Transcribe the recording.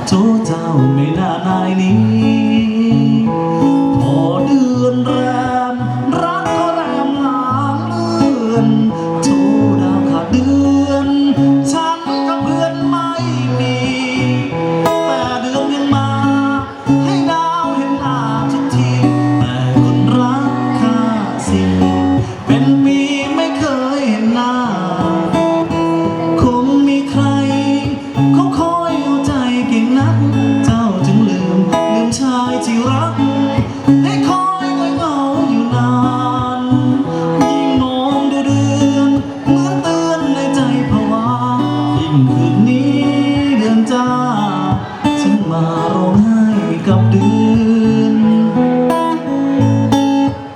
โทเจ้าไม่น่านายนี้พอเดือนแรมรักก็แรมหลางเลื่อนโทดาวขาดเดือนฉันกับเพื่อนไม่มีแต่เดือนยังมาให้ดาวเห็นหน้าทุกทีแต่คนรักข้าสิ่งเป็นปีไม่เคยเห็นหน้าคงมีใครเขาคอยเอาใจเก่งนักเจ้าจึงลืมชายที่รักให้คอยเหงาอยู่นานยิ่งมองดูเดือนเหมือนเตือนในใจผวายิ่งคืนนี้เดือนจ้าฉันมาร้องไห้กับเดื